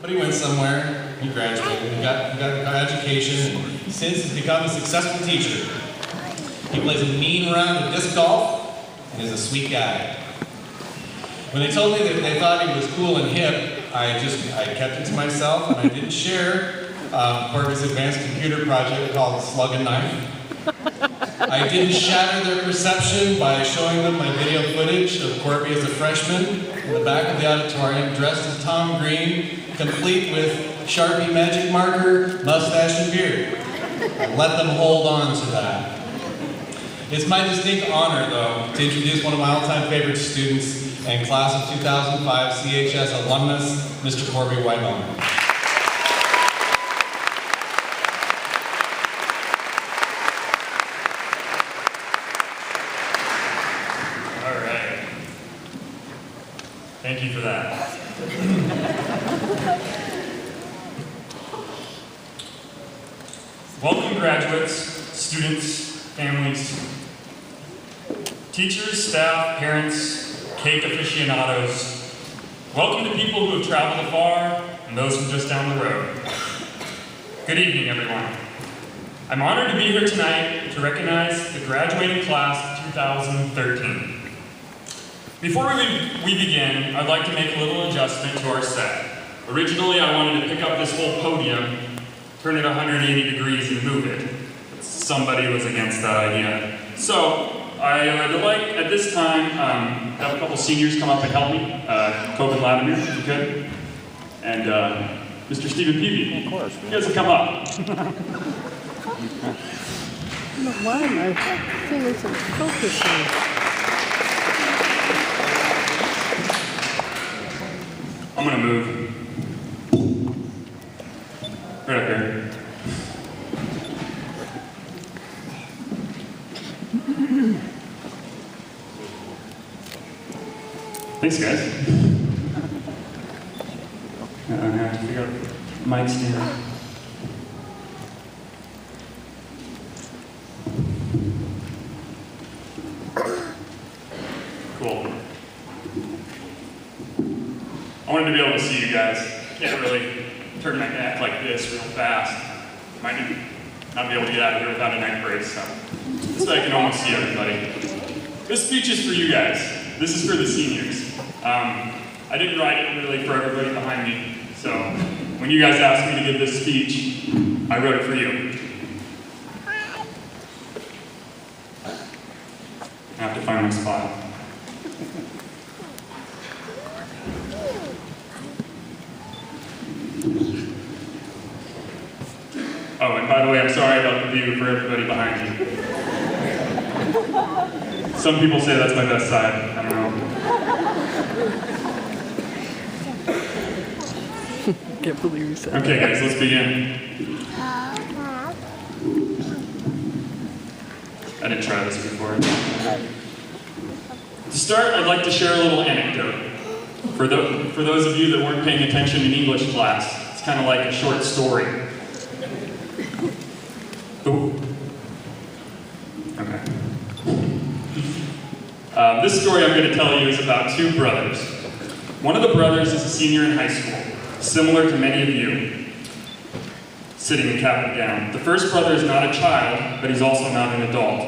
but he went somewhere, he graduated, he got an education, and since he's become a successful teacher. He plays a mean round of disc golf, and is a sweet guy. When they told me that they thought he was cool and hip, I kept it to myself, and I didn't share Corby's advanced computer project called Slug and Knife. I didn't shatter their perception by showing them my video footage of Corby as a freshman in the back of the auditorium, dressed as Tom Green, complete with Sharpie magic marker, mustache, and beard. I let them hold on to that. It's my distinct honor, though, to introduce one of my all-time favorite students and class of 2005 CHS alumnus, Mr. Corby Whitemonger. All right. Thank you for that. Welcome, graduates, students, families, teachers, staff, parents, cake aficionados. Welcome to people who have traveled afar and those from just down the road. Good evening, everyone. I'm honored to be here tonight to recognize the graduating class of 2013. Before we begin, I'd like to make a little adjustment to our set. Originally, I wanted to pick up this whole podium, turn it 180 degrees and move it. But somebody was against that idea. So, I'd like, at this time, have a couple seniors come up and help me. Coben Latimer, if you could. And Mr. Stephen Peavy. Of course. You guys can come up. I think it's a focus on. I'm gonna move. Right up here. Thanks, guys. I have to figure out mic stand. Cool. I wanted to be able to see you guys. Can't really turn my neck like this real fast. Might not be able to get out of here without a neck brace, so this way I can almost see everybody. This speech is for you guys. This is for the seniors. I didn't write it really for everybody behind me, so when you guys asked me to give this speech, I wrote it for you. I have to find my spot. Oh, and by the way, I'm sorry about the view for everybody behind you. Some people say that's my best side. I don't know. Can't believe you said that. Okay, guys, let's begin. I didn't try this before. To start, I'd like to share a little anecdote. For those of you that weren't paying attention in English class, it's kind of like a short story. Ooh. Okay. This story I'm going to tell you is about two brothers. One of the brothers is a senior in high school, similar to many of you, sitting in cap and gown. The first brother is not a child, but he's also not an adult.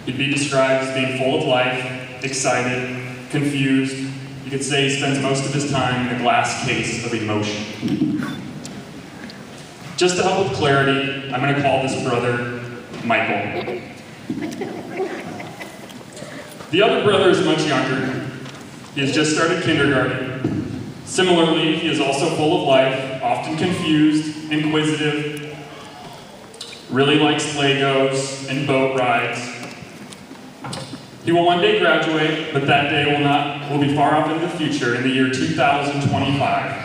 He'd be described as being full of life, excited, confused. You could say he spends most of his time in a glass case of emotion. Just to help with clarity, I'm going to call this brother Michael. The other brother is much younger. He has just started kindergarten. Similarly, he is also full of life, often confused, inquisitive, really likes Legos and boat rides. He will one day graduate, but that day will be far off in the future, in the year 2025.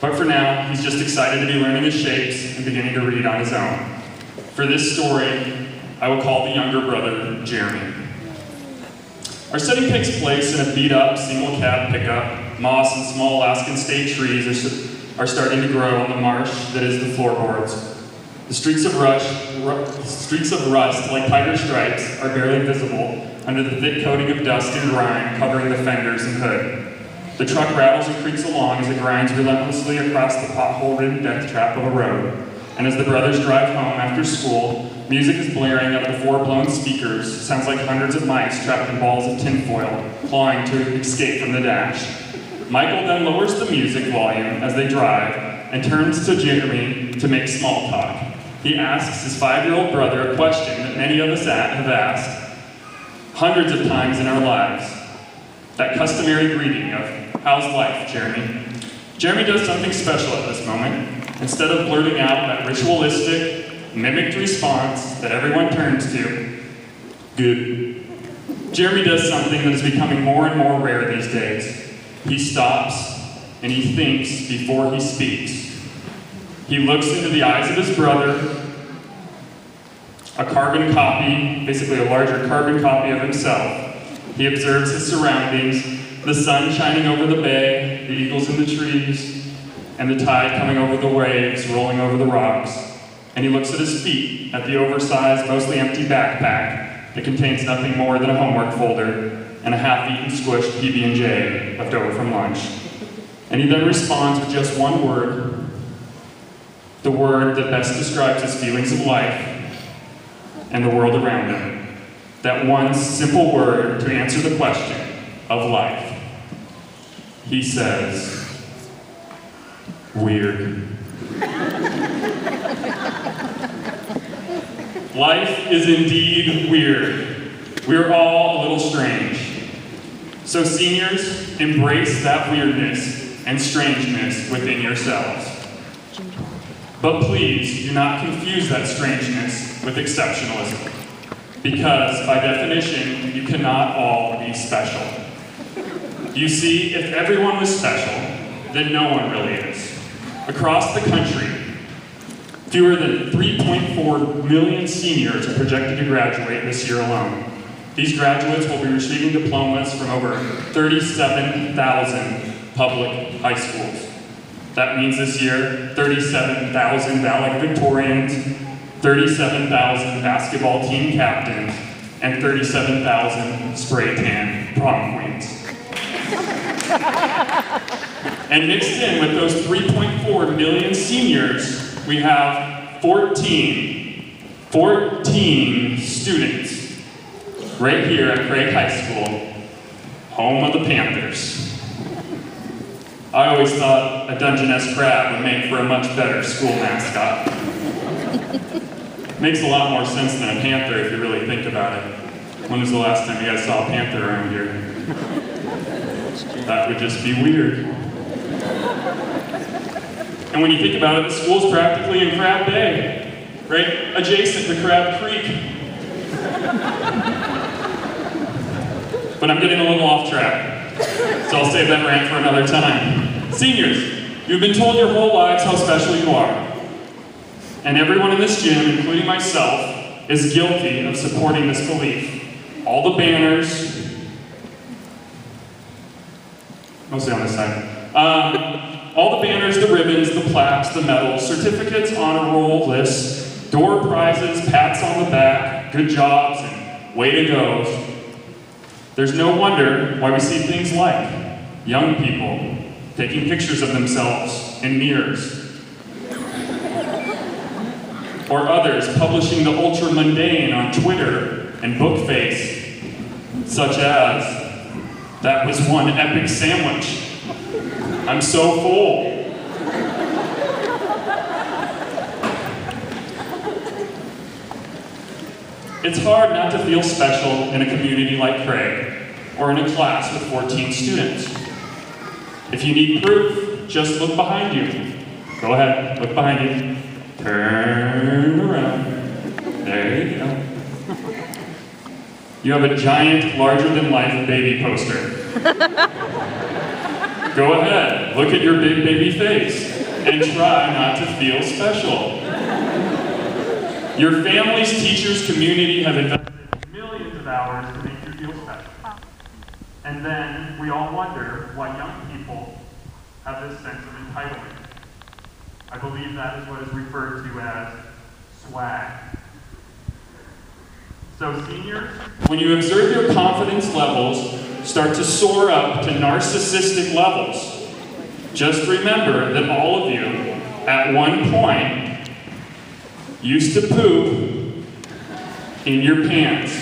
But for now, he's just excited to be learning his shapes and beginning to read on his own. For this story, I will call the younger brother Jeremy. Our setting takes place in a beat-up, single-cab pickup. Moss and small Alaskan state trees are starting to grow on the marsh that is the floorboards. The streaks of rust, like tiger stripes, are barely visible under the thick coating of dust and grime covering the fenders and hood. The truck rattles and creaks along as it grinds relentlessly across the pothole-ridden death trap of a road. And as the brothers drive home after school, music is blaring out of the four-blown speakers. Sounds like hundreds of mice trapped in balls of tinfoil, clawing to escape from the dash. Michael then lowers the music volume as they drive and turns to Jeremy to make small talk. He asks his 5-year-old brother a question that many of us have asked hundreds of times in our lives. That customary greeting of, "How's life, Jeremy?" Jeremy does something special at this moment. Instead of blurting out that ritualistic, mimicked response that everyone turns to, "Good," Jeremy does something that is becoming more and more rare these days. He stops and he thinks before he speaks. He looks into the eyes of his brother, a carbon copy, basically a larger carbon copy of himself. He observes his surroundings, the sun shining over the bay, the eagles in the trees, and the tide coming over the waves, rolling over the rocks. And he looks at his feet, at the oversized, mostly empty backpack that contains nothing more than a homework folder and a half-eaten squished PB&J left over from lunch. And he then responds with just one word, the word that best describes his feelings of life and the world around him. That one simple word to answer the question of life. He says, "Weird." Life is indeed weird. We're all a little strange. So seniors, embrace that weirdness and strangeness within yourselves. But please do not confuse that strangeness with exceptionalism, because by definition, you cannot all be special. You see, if everyone was special, then no one really is. Across the country, fewer than 3.4 million seniors are projected to graduate this year alone. These graduates will be receiving diplomas from over 37,000 public high schools. That means this year, 37,000 valedictorians, 37,000 basketball team captains, and 37,000 spray tan prom queens. And mixed in with those 3.4 million seniors, we have 14 students right here at Craig High School, home of the Panthers. I always thought a Dungeness crab would make for a much better school mascot. Makes a lot more sense than a panther if you really think about it. When was the last time you guys saw a panther around here? That would just be weird. And when you think about it, the school's practically in Crab Bay, right adjacent to Crab Creek. But I'm getting a little off track, so I'll save that rant for another time. Seniors, you've been told your whole lives how special you are. And everyone in this gym, including myself, is guilty of supporting this belief. All the banners, mostly on this side, all the banners, the ribbons, the plaques, the medals, certificates, honor roll lists, door prizes, pats on the back, good jobs, and way to goes. There's no wonder why we see things like young people taking pictures of themselves in mirrors, or others publishing the ultra mundane on Twitter and Bookface, such as, "That was one epic sandwich. I'm so full." It's hard not to feel special in a community like Craig, or in a class with 14 students. If you need proof, just look behind you. Go ahead, look behind you. Turn around. There you go. You have a giant, larger-than-life baby poster. Go ahead, look at your big baby face, and try not to feel special. Your family's teachers, community have invested millions of hours to make you feel special. And then we all wonder why young people have this sense of entitlement. I believe that is what is referred to as swag. So seniors, when you observe your confidence levels start to soar up to narcissistic levels, just remember that all of you, at one point, used to poop in your pants.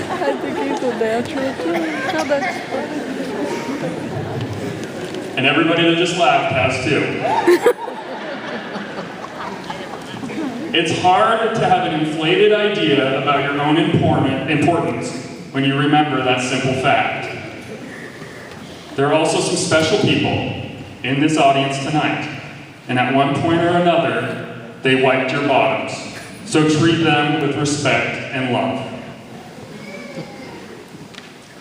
I think he's a natural too. How that's funny. And everybody that just laughed has too. It's hard to have an inflated idea about your own importance when you remember that simple fact. There are also some special people in this audience tonight, and at one point or another, they wiped your bottoms. So treat them with respect and love.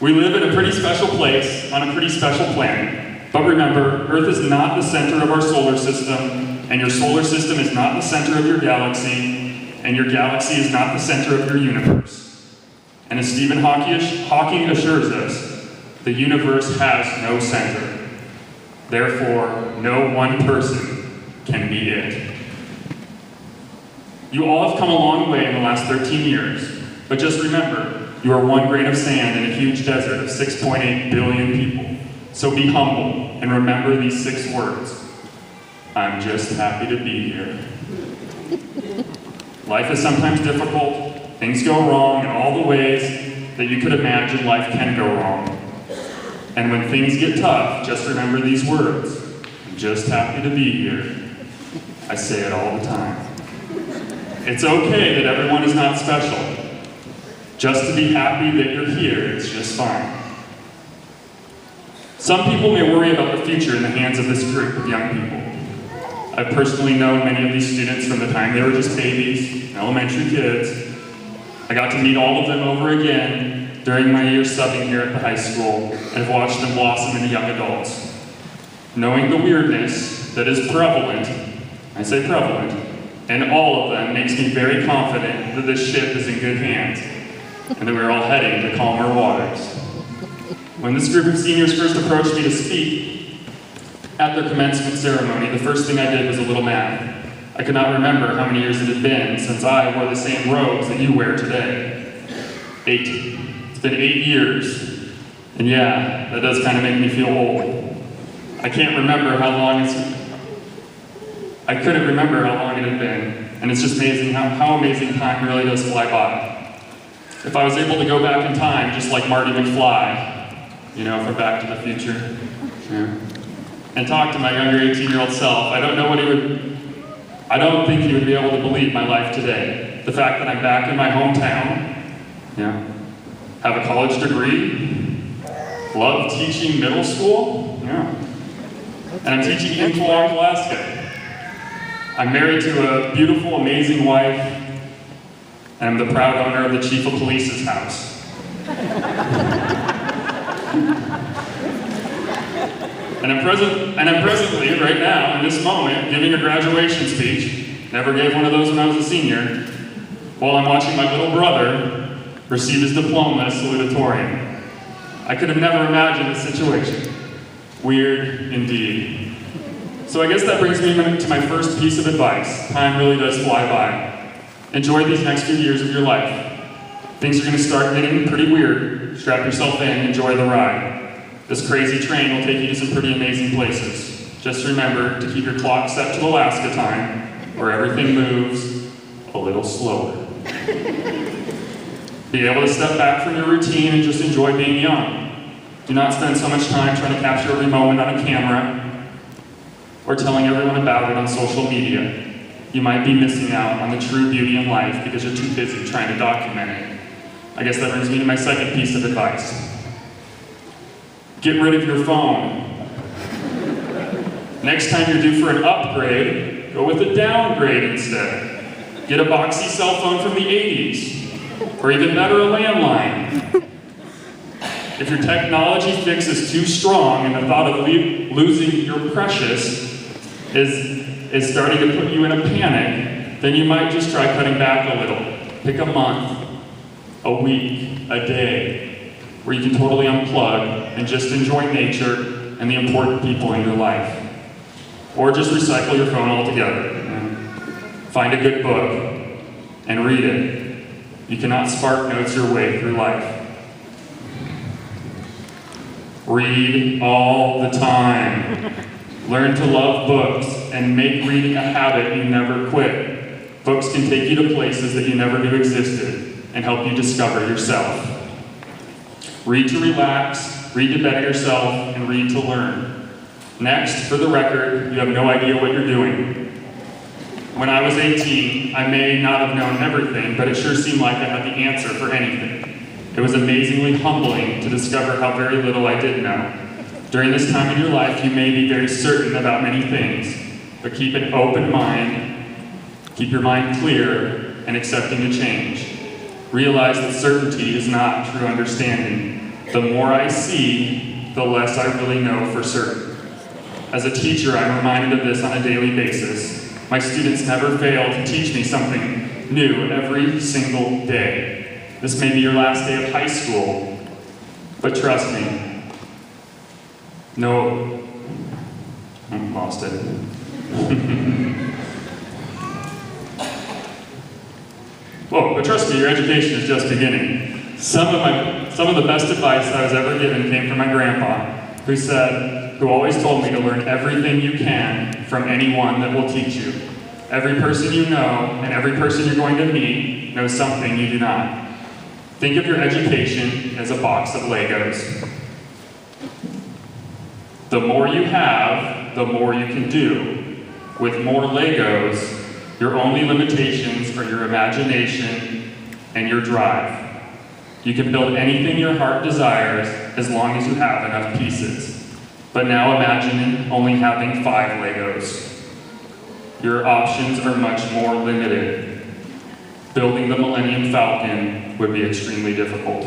We live in a pretty special place on a pretty special planet, but remember, Earth is not the center of our solar system, and your solar system is not the center of your galaxy, and your galaxy is not the center of your universe. And as Stephen Hawking assures us, the universe has no center. Therefore, no one person can be it. You all have come a long way in the last 13 years, but just remember, you are one grain of sand in a huge desert of 6.8 billion people. So be humble and remember these 6 words. I'm just happy to be here. Life is sometimes difficult. Things go wrong in all the ways that you could imagine life can go wrong. And when things get tough, just remember these words. I'm just happy to be here. I say it all the time. It's okay that everyone is not special. Just to be happy that you're here, it's just fine. Some people may worry about the future in the hands of this group of young people. I've personally known many of these students from the time they were just babies, elementary kids. I got to meet all of them over again during my year subbing here at the high school, and have watched them blossom into young adults. Knowing the weirdness that is prevalent, I say prevalent, in all of them makes me very confident that this ship is in good hands, and that we're all heading to calmer waters. When this group of seniors first approached me to speak at their commencement ceremony, the first thing I did was a little math. I could not remember how many years it had been since I wore the same robes that you wear today. 8. It's been 8 years. And yeah, that does kind of make me feel old. I can't remember how long I couldn't remember how long it had been. And it's just amazing how amazing time really does fly by. If I was able to go back in time, just like Marty McFly, you know, for Back to the Future, yeah, and talk to my younger 18-year-old self, I don't think he would be able to believe my life today. The fact that I'm back in my hometown, yeah, have a college degree, love teaching middle school, yeah, and I'm teaching in Clark, Alaska. I'm married to a beautiful, amazing wife, and I'm the proud owner of the chief of police's house. And I'm presently, right now, in this moment, giving a graduation speech. Never gave one of those when I was a senior. While I'm watching my little brother receive his diploma as salutatorian. I could have never imagined this situation. Weird indeed. So I guess that brings me to my first piece of advice. Time really does fly by. Enjoy these next few years of your life. Things are going to start getting pretty weird. Strap yourself in, enjoy the ride. This crazy train will take you to some pretty amazing places. Just remember to keep your clock set to Alaska time, where everything moves a little slower. Be able to step back from your routine and just enjoy being young. Do not spend so much time trying to capture every moment on a camera or telling everyone about it on social media. You might be missing out on the true beauty in life because you're too busy trying to document it. I guess that brings me to my second piece of advice. Get rid of your phone. Next time you're due for an upgrade, go with a downgrade instead. Get a boxy cell phone from the 80s, or even better, a landline. If your technology fix is too strong and the thought of losing your precious is starting to put you in a panic, then you might just try cutting back a little. Pick a month, a week, a day, where you can totally unplug and just enjoy nature and the important people in your life. Or just recycle your phone altogether. Find a good book and read it. You cannot spark notes your way through life. Read all the time. Learn to love books and make reading a habit you never quit. Books can take you to places that you never knew existed and help you discover yourself. Read to relax, read to better yourself, and read to learn. Next, for the record, you have no idea what you're doing. When I was 18, I may not have known everything, but it sure seemed like I had the answer for anything. It was amazingly humbling to discover how very little I did know. During this time in your life, you may be very certain about many things, but keep an open mind, keep your mind clear, and accepting to change. Realize that certainty is not true understanding. The more I see, the less I really know for certain. As a teacher, I'm reminded of this on a daily basis. My students never fail to teach me something new every single day. This may be your last day of high school, but trust me, no, I lost it. Whoa, but trust me, your education is just beginning. Some of the best advice I was ever given came from my grandpa, who always told me to learn everything you can from anyone that will teach you. Every person you know and every person you're going to meet knows something you do not. Think of your education as a box of Legos. The more you have, the more you can do. With more Legos, your only limitations are your imagination and your drive. You can build anything your heart desires as long as you have enough pieces. But now imagine only having 5 Legos. Your options are much more limited. Building the Millennium Falcon would be extremely difficult.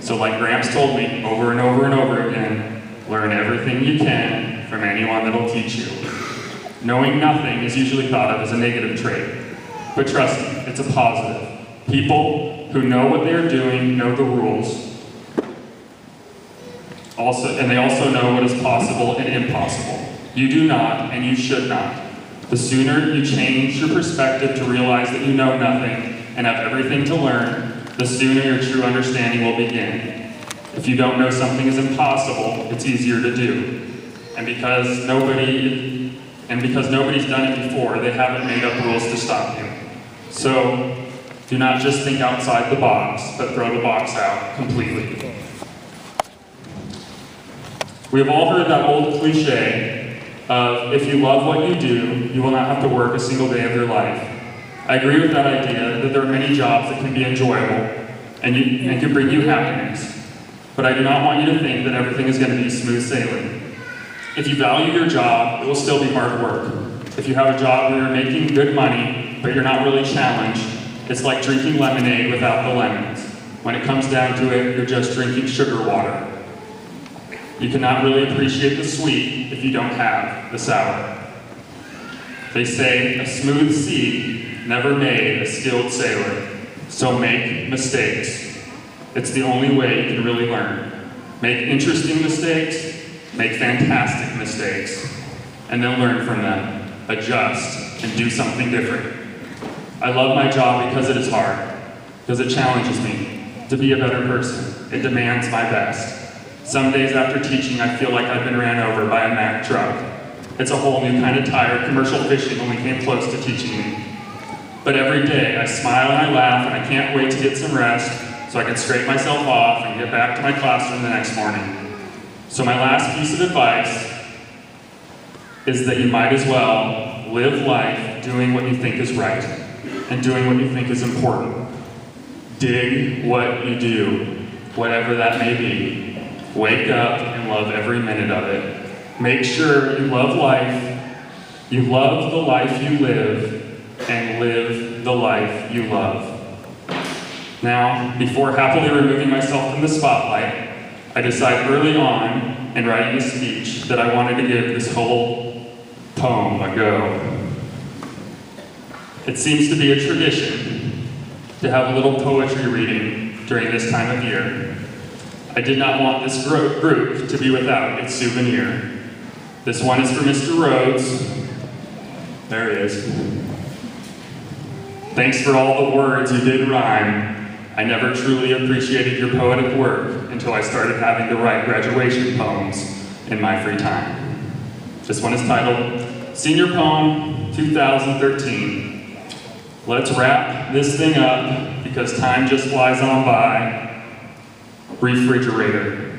So like Gramps told me over and over and over again, learn everything you can from anyone that'll teach you. Knowing nothing is usually thought of as a negative trait, but trust me, it's a positive. People who know what they're doing know the rules. And they also know what is possible and impossible. You do not, and you should not. The sooner you change your perspective to realize that you know nothing and have everything to learn, the sooner your true understanding will begin. If you don't know something is impossible, it's easier to do. And because nobody's done it before, they haven't made up rules to stop you. So, do not just think outside the box, but throw the box out completely. We have all heard that old cliche of, if you love what you do, you will not have to work a single day of your life. I agree with that idea that there are many jobs that can be enjoyable and can bring you happiness. But I do not want you to think that everything is going to be smooth sailing. If you value your job, it will still be hard work. If you have a job where you're making good money, but you're not really challenged, it's like drinking lemonade without the lemons. When it comes down to it, you're just drinking sugar water. You cannot really appreciate the sweet if you don't have the sour. They say a smooth sea never made a skilled sailor, so make mistakes. It's the only way you can really learn. Make interesting mistakes, make fantastic mistakes, and then learn from them, adjust, and do something different. I love my job because it is hard, because it challenges me to be a better person. It demands my best. Some days after teaching, I feel like I've been ran over by a Mack truck. It's a whole new kind of tired commercial fishing when we came close to teaching me. But every day, I smile and I laugh, and I can't wait to get some rest so I can scrape myself off and get back to my classroom the next morning. So my last piece of advice is that you might as well live life doing what you think is right and doing what you think is important. Dig what you do, whatever that may be. Wake up and love every minute of it. Make sure you love life, you love the life you live, and live the life you love. Now, before happily removing myself from the spotlight, I decided early on in writing a speech that I wanted to give this whole poem a go. It seems to be a tradition to have a little poetry reading during this time of year. I did not want this group to be without its souvenir. This one is for Mr. Rhodes. There he is. Thanks for all the words you did rhyme. I never truly appreciated your poetic work until I started having to write graduation poems in my free time. This one is titled Senior Poem 2013. Let's wrap this thing up because time just flies on by. Refrigerator.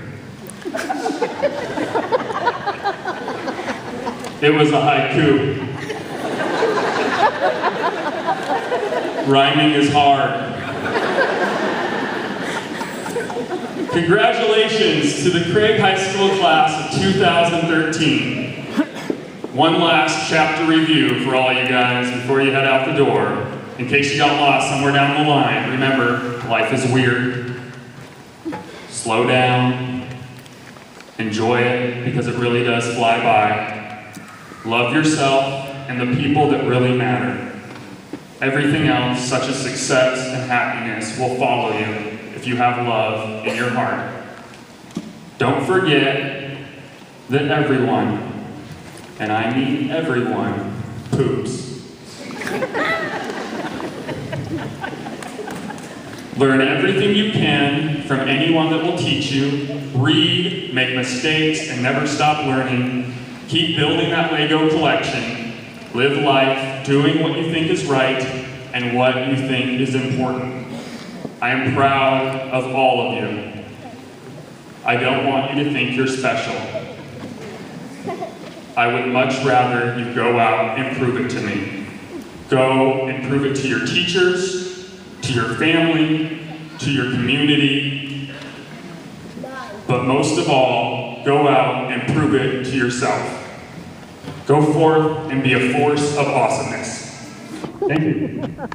It was a haiku. Rhyming is hard. Congratulations to the Craig High School class of 2013. One last chapter review for all you guys before you head out the door. In case you got lost somewhere down the line, remember, life is weird. Slow down. Enjoy it because it really does fly by. Love yourself and the people that really matter. Everything else, such as success and happiness, will follow you if you have love in your heart. Don't forget that everyone, and I mean everyone, poops. Learn everything you can from anyone that will teach you. Read, make mistakes, and never stop learning. Keep building that Lego collection. Live life doing what you think is right and what you think is important. I am proud of all of you. I don't want you to think you're special. I would much rather you go out and prove it to me. Go and prove it to your teachers, to your family, to your community. But most of all, go out and prove it to yourself. Go forth and be a force of awesomeness. Thank you.